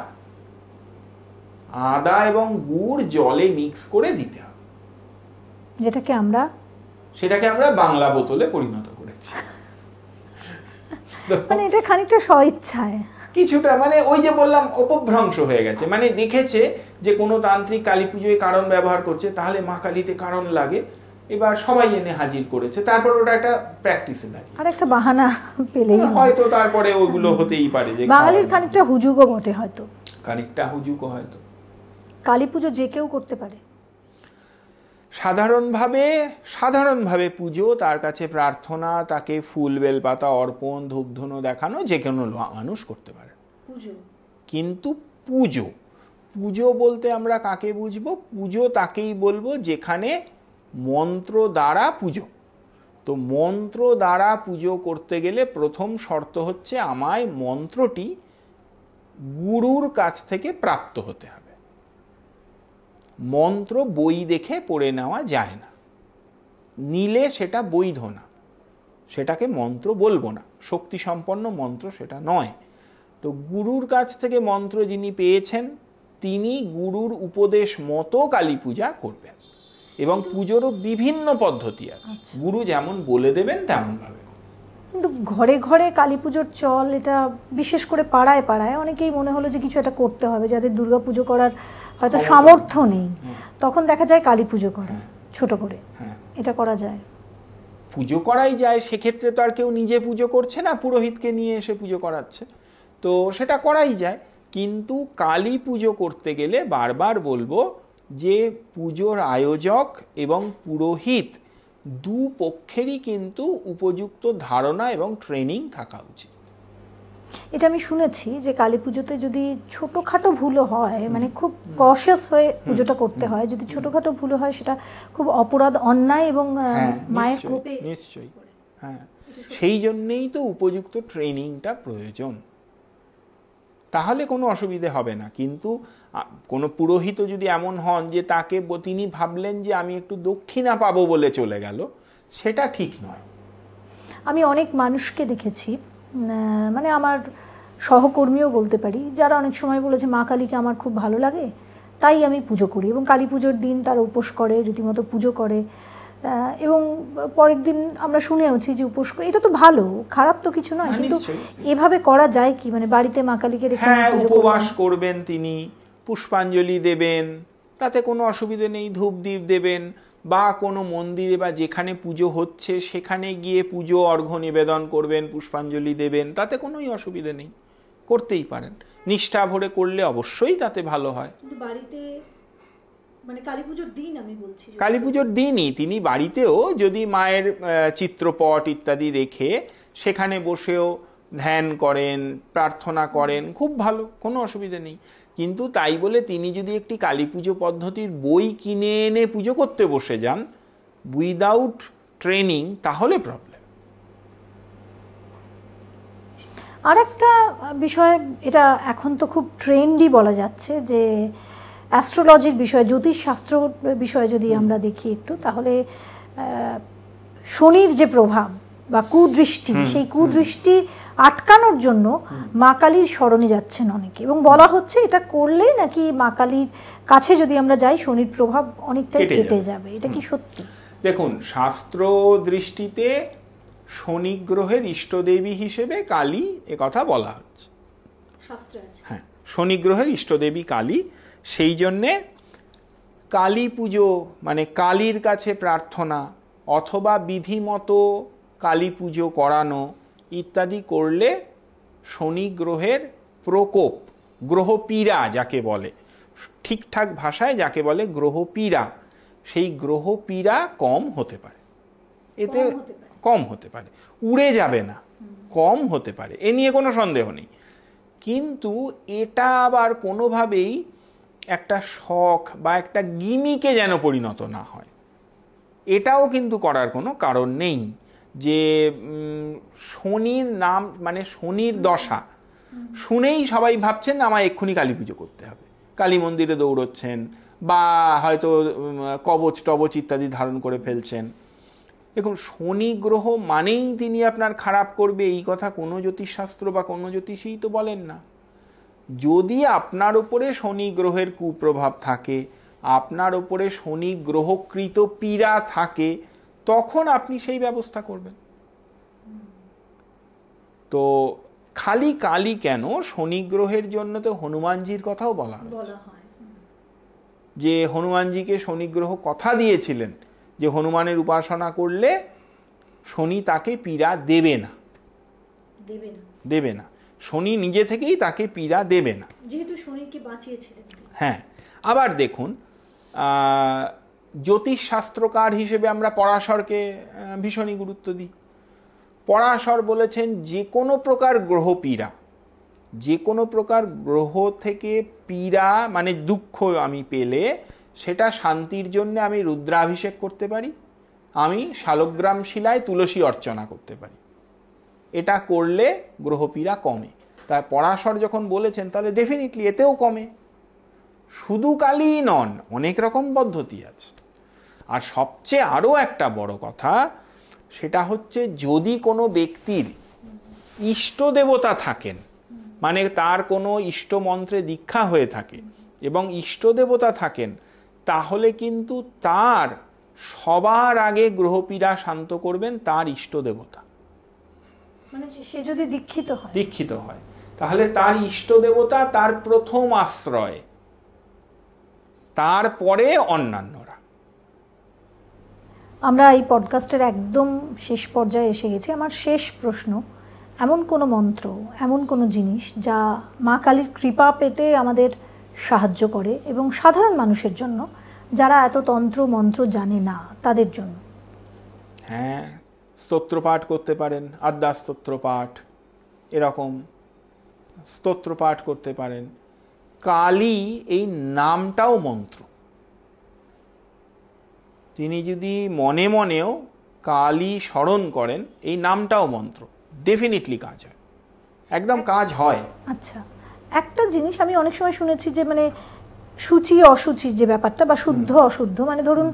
আদা এবং গুড় জলে মিক্স করে দিতে হবে। সেটাকে আমরা বাংলা বোতলে পরিণত করেছি। মানে এটা খানিকটা স্বইচ্ছায় কিছুটা, মানে ওই যে বললাম অপভ্রংশ হয়ে গেছে। মানে দেখেছে যে কোনো তান্ত্রিক কালী পুজোয় কারণ ব্যবহার করছে, তাহলে মা কালীতে কারণ লাগে, এবার সবাই এনে হাজির করেছে, তারপর ওটা একটা প্র্যাকটিসে লাগে, আর একটা বাহানা পেলেই হয়তো তারপরে ওইগুলো হতেই পারে। যে বাঙালির খানিকটা হুজুগও বটে, হয়তো খানিকটা হুজুগও হয়তো। কালী পুজো যে কেউ করতে পারে? সাধারণভাবে পুজো, তার কাছে প্রার্থনা, তাকে ফুল বেলপাতা অর্পণ ধূপধুনো দেখানো যে কোনো মানুষ করতে পারে। কিন্তু পুজো বলতে আমরা কাকে বুঝবো? পুজো তাকেই বলবো যেখানে মন্ত্র দ্বারা পুজো। তো মন্ত্র দ্বারা পুজো করতে গেলে প্রথম শর্ত হচ্ছে আমায় মন্ত্রটি গুরুর কাছ থেকে প্রাপ্ত হতে হবে। মন্ত্র বই দেখে পড়ে নেওয়া যায় না, নিলে সেটা বৈধ না, সেটাকে মন্ত্র বলবো না, শক্তিসম্পন্ন মন্ত্র সেটা নয়। তো গুরুর কাছ থেকে মন্ত্র যিনি পেয়েছেন তিনি গুরুর উপদেশ মতো কালী পূজা করবেন। এবং পুজোরও বিভিন্ন পদ্ধতি আছে, গুরু যেমন বলে দেবেন তেমন ভাবে। কিন্তু ঘরে ঘরে কালী পুজোর চল, এটা বিশেষ করে পাড়ায় পাড়ায় অনেকেই মনে হলো যে কিছু একটা করতে হবে, যাদের দুর্গা পুজো করার হয়তো সামর্থ্য নেই, তখন দেখা যায় কালী পুজো করে ছোট করে। এটা করা যায়, পুজো করাই যায়। সেক্ষেত্রে তো আর কেউ নিজে পুজো করছে না, পুরোহিতকে নিয়ে এসে পুজো করাচ্ছে, তো সেটা করাই যায়। কিন্তু কালী পুজো করতে গেলে বারবার বলবো যে পুজোর আয়োজক এবং পুরোহিত দু পক্ষেরই কিন্তু উপযুক্ত ধারণা এবং ট্রেনিং থাকা উচিত। এটা আমি শুনেছি যে কালী পুজোতে যদি ছোটোখাটো ভুলও হয়, মানে খুব কশাস হয়ে পুজোটা করতে হয়, যদি ছোটোখাটো ভুল হয় সেটা খুব অপরাধ, অন্যায় এবং মায়ের কোপে। নিশ্চয়ই, হ্যাঁ, সেই জন্যেই তো উপযুক্ত ট্রেনিংটা প্রয়োজন, তাহলে কোনো অসুবিধে হবে না। কিন্তু কোনো পুরোহিত যদি এমন হন যে তাকে তিনি ভাবলেন যে আমি একটু দক্ষিণা পাবো বলে চলে গেল, সেটা ঠিক নয়। আমি অনেক মানুষকে দেখেছি, মানে আমার সহকর্মীও বলতে পারি, যারা অনেক সময় বলেছে মা কালীকে আমার খুব ভালো লাগে তাই আমি পুজো করি, এবং কালী পুজোর দিন তারা উপোস করে, রীতিমতো পুজো করে, এবং পরের দিন আমরা শুনেওছি যে উপোস করে। এটা তো ভালো, খারাপ তো কিছু নয়, কিন্তু এভাবে করা যায় কি? মানে বাড়িতে মা কালীকে রেখে উপবাস করবেন, তিনি পুষ্পাঞ্জলি দেবেন, তাতে কোনো অসুবিধে নেই, ধূপ দ্বীপ দেবেন, বা কোনো মন্দিরে বা যেখানে পুজো হচ্ছে সেখানে গিয়ে পুজো অর্ঘ্য নিবেদন করবেন, পুষ্পাঞ্জলি দেবেন, তাতে কোনোই অসুবিধে নেই, করতেই পারেন। নিষ্ঠা ভরে করলে অবশ্যই তাতে ভালো হয়। কিন্তু বাড়িতে, মানে কালী পুজোর দিন আমি বলছি, কালী পুজোর দিনই তিনি বাড়িতেও যদি মায়ের চিত্রপট ইত্যাদি রেখে সেখানে বসেও ধ্যান করেন, প্রার্থনা করেন, খুব ভালো, কোনো অসুবিধা নেই। কিন্তু তাই বলে তিনি যদি একটি কালী পুজো পদ্ধতির বই কিনে এনে পুজো করতে বসে যান উইদাউট ট্রেনিং, তাহলে প্রবলেম। আর একটা বিষয়, এটা এখন তো খুব ট্রেন্ডি বলা যাচ্ছে, যে অ্যাস্ট্রোলজির বিষয়, জ্যোতিষশাস্ত্র বিষয়ে যদি আমরা দেখি একটু, তাহলে শনির যে প্রভাব বা কুদৃষ্টি, সেই কুদৃষ্টি আটকানোর জন্য মা কালীর শরণে যাচ্ছেন অনেকে, এবং বলা হচ্ছে এটা করলে নাকি মা কালীর কাছে যদি আমরা যাই শনির প্রভাব অনেকটাই কেটে যাবে। এটা কি সত্যি? দেখুন, শাস্ত্র দৃষ্টিতে শনি গ্রহের ইষ্টদেবী হিসেবে কালী একথা বলা হচ্ছে, হ্যাঁ, শনি গ্রহের ইষ্টদেবী কালী। সেই জন্যে কালী পুজো মানে কালীর কাছে প্রার্থনা অথবা বিধিমতো কালী পুজো করানো ইত্যাদি করলে শনি গ্রহের প্রকোপ, গ্রহপীড়া যাকে বলে, ঠিকঠাক ভাষায় যাকে বলে গ্রহপীড়া, সেই গ্রহপীড়া কম হতে পারে। এতে কম হতে পারে, উড়ে যাবে না, কম হতে পারে, এ নিয়ে কোনো সন্দেহ নেই। কিন্তু এটা আবার কোনোভাবেই একটা শখ বা একটা গিমিকে যেন পরিণত না হয়, এটাও কিন্তু করার কোনো কারণ নেই। যে শনির নাম মানে শনির দশা শুনেই সবাই ভাবছেন আমায় এক্ষুনি কালী পুজো করতে হবে, কালী মন্দিরে দৌড়চ্ছেন, বা হয়তো কবচ টবচ ইত্যাদি ধারণ করে ফেলছেন। দেখুন, শনি গ্রহ মানেই তিনি আপনার খারাপ করবে এই কথা কোনো জ্যোতিষশাস্ত্র বা কোনো জ্যোতিষীই তো বলেন না। যদি আপনার উপরে শনি গ্রহের কুপ্রভাব থাকে, আপনার উপরে শনি গ্রহকৃত পীড়া থাকে, তখন আপনি সেই ব্যবস্থা করবেন। তো খালি কালী কেন, শনি গ্রহের জন্য তো হনুমানজির কথাও বলা হয়, যে হনুমানজিকে শনি গ্রহ কথা দিয়েছিলেন যে হনুমানের উপাসনা করলে শনি তাকে পীড়া দেবে না, দেবে না, শনি নিজে থেকেই তাকে পীড়া দেবে না, যেহেতু শনিকে বাঁচিয়েছিলেন। হ্যাঁ। আবার দেখুন, জ্যোতিষশাস্ত্রকার হিসেবে আমরা পরাশরকে ভীষণই গুরুত্ব দিই। পরাশর বলেছেন যে কোনো প্রকার গ্রহ পীড়া, যে কোনো প্রকার গ্রহ থেকে পীড়া মানে দুঃখ আমি পেলে সেটা শান্তির জন্য আমি রুদ্রাভিষেক করতে পারি, আমি শালগ্রাম শিলায় তুলসী অর্চনা করতে পারি। এটা করলে গ্রহ পীড়া কমে। তাই পরাশর যখন বলেছেন তাহলে ডেফিনেটলি এতেও কমে। শুধু কালই নন, অনেক রকম পদ্ধতি আছে। আর সবচেয়ে আরও একটা বড় কথা, সেটা হচ্ছে যদি কোনো ব্যক্তির ইষ্ট দেবতা থাকেন, মানে তার কোনো ইষ্ট মন্ত্রে দীক্ষা হয়ে থাকে এবং ইষ্ট দেবতা থাকেন, তাহলে কিন্তু তার সবার আগে গ্রহপীড়া শান্ত করবেন তার ইষ্ট দেবতা। মানে সে যদি দীক্ষিত হয় তাহলে তার ইষ্ট দেবতা তার প্রথম আশ্রয়, তারপরে অন্যান্যরা। আমরা এই পডকাস্টের একদম শেষ পর্যায়ে এসে গেছি। আমার শেষ প্রশ্ন, এমন কোনো মন্ত্র, এমন কোনো জিনিস যা মা কালীর কৃপা পেতে আমাদের সাহায্য করে এবং সাধারণ মানুষের জন্য যারা এত তন্ত্র মন্ত্র জানে না তাদের জন্য? হ্যাঁ, স্তোত্রপাঠ করতে পারেন, আদ্যা স্তোত্রপাঠ, এরকম স্তোত্রপাঠ করতে পারেন। কালী এই নামটাও মন্ত্র। তিনি যদি মনে মনেও কালী স্মরণ করেন, এই নামটাও মন্ত্র, ডেফিনেটলি কাজ হয়, একদম কাজ হয়। আচ্ছা, একটা জিনিস আমি অনেক সময় শুনেছি যে মানে সূচি অসুচি যে ব্যাপারটা, বা শুদ্ধ অশুদ্ধ, মানে ধরুন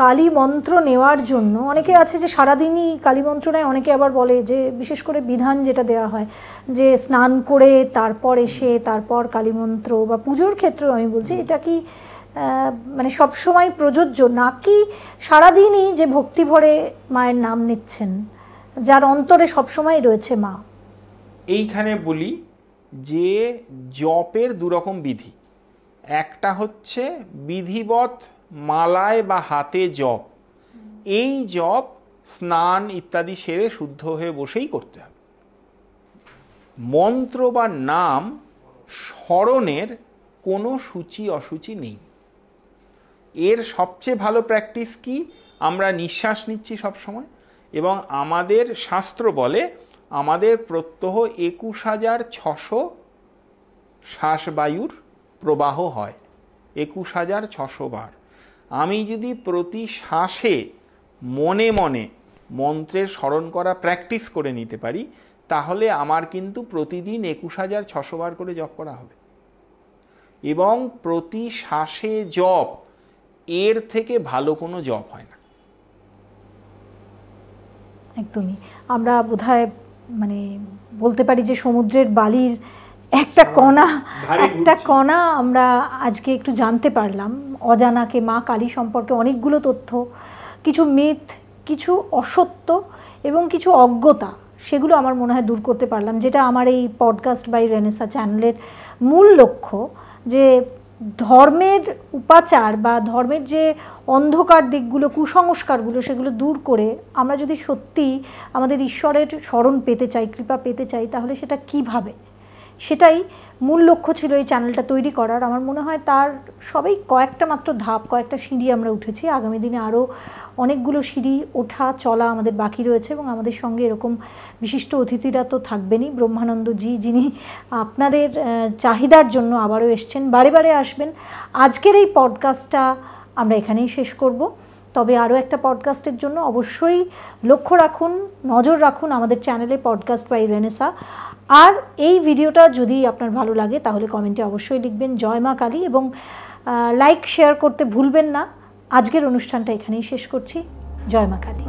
কালী মন্ত্র নেওয়ার জন্য অনেকে আছে যে সারাদিনই কালী মন্ত্র নেয়, অনেকে আবার বলে যে বিশেষ করে বিধান যেটা দেওয়া হয় যে স্নান করে তারপর এসে তারপর কালী মন্ত্র, বা পুজোর ক্ষেত্রেও আমি বলছি, এটা কি মানে সবসময় প্রযোজ্য, নাকি সারাদিনই যে ভক্তি ভরে মায়ের নাম নিচ্ছেন যার অন্তরে সবসময় রয়েছে মা? এইখানে বলি যে জপের দুরকম বিধি। একটা হচ্ছে বিধিবৎ মালায় বা হাতে জপ, এই জপ স্নান ইত্যাদি সেরে শুদ্ধ হয়ে বসেই করতে হবে। মন্ত্র বা নাম স্মরণের কোনো সূচি অসুচি নেই। এর সবচেয়ে ভালো প্র্যাকটিস কি, আমরা নিঃশ্বাস নিচ্ছি সবসময়, এবং আমাদের শাস্ত্র বলে আমাদের প্রত্যহ 21,600 শ্বাসবায়ুর প্রবাহ হয়, 21,600 বার। আমি যদি প্রতি শ্বাসে মনে মনে মন্ত্রের স্মরণ করা প্র্যাকটিস করে নিতে পারি, তাহলে আমার কিন্তু প্রতিদিন 21,600 বার করে জপ করা হবে। এবং প্রতি শ্বাসে জপ, এর থেকে ভালো কোনো জপ হয় না। একদমই। আমরা বোধহয় মানে বলতে পারি যে সমুদ্রের বালির একটা কণা আমরা আজকে একটু জানতে পারলাম। অজানাকে মা কালী সম্পর্কে অনেকগুলো তথ্য, কিছু মিথ, কিছু অসত্য এবং কিছু অজ্ঞতা, সেগুলো আমার মনে হয় দূর করতে পারলাম, যেটা আমার এই পডকাস্ট বাই রেনেসা চ্যানেলের মূল লক্ষ্য, যে ধর্মের উপাচার বা ধর্মের যে অন্ধকার দিকগুলো, কুসংস্কারগুলো, সেগুলো দূর করে আমরা যদি সত্যি আমাদের ঈশ্বরের শরণ পেতে চাই, কৃপা পেতে চাই, তাহলে সেটা কিভাবে, সেটাই মূল লক্ষ্য ছিল এই চ্যানেলটা তৈরি করার। আমার মনে হয় তার সবই কয়েকটা মাত্র ধাপ, কয়েকটা সিঁড়ি আমরা উঠেছি। আগামী দিনে আরও অনেকগুলো সিঁড়ি ওঠা চলা আমাদের বাকি রয়েছে, এবং আমাদের সঙ্গে এরকম বিশিষ্ট অতিথিরা তো থাকবেনই। ব্রহ্মানন্দজি, যিনি আপনাদের চাহিদার জন্য আবারও এসছেন, বারে বারে আসবেন। আজকের এই পডকাস্টটা আমরা এখানেই শেষ করব, তবে আরও একটা পডকাস্টের জন্য অবশ্যই লক্ষ্য রাখুন, নজর রাখুন আমাদের চ্যানেলে পডকাস্ট বাই রেনেসা। আর এই ভিডিওটা যদি আপনার ভালো লাগে তাহলে কমেন্টে অবশ্যই লিখবেন জয় মা কালী, এবং লাইক শেয়ার করতে ভুলবেন না। আজকের অনুষ্ঠানটা এখানেই শেষ করছি। জয় মা কালী।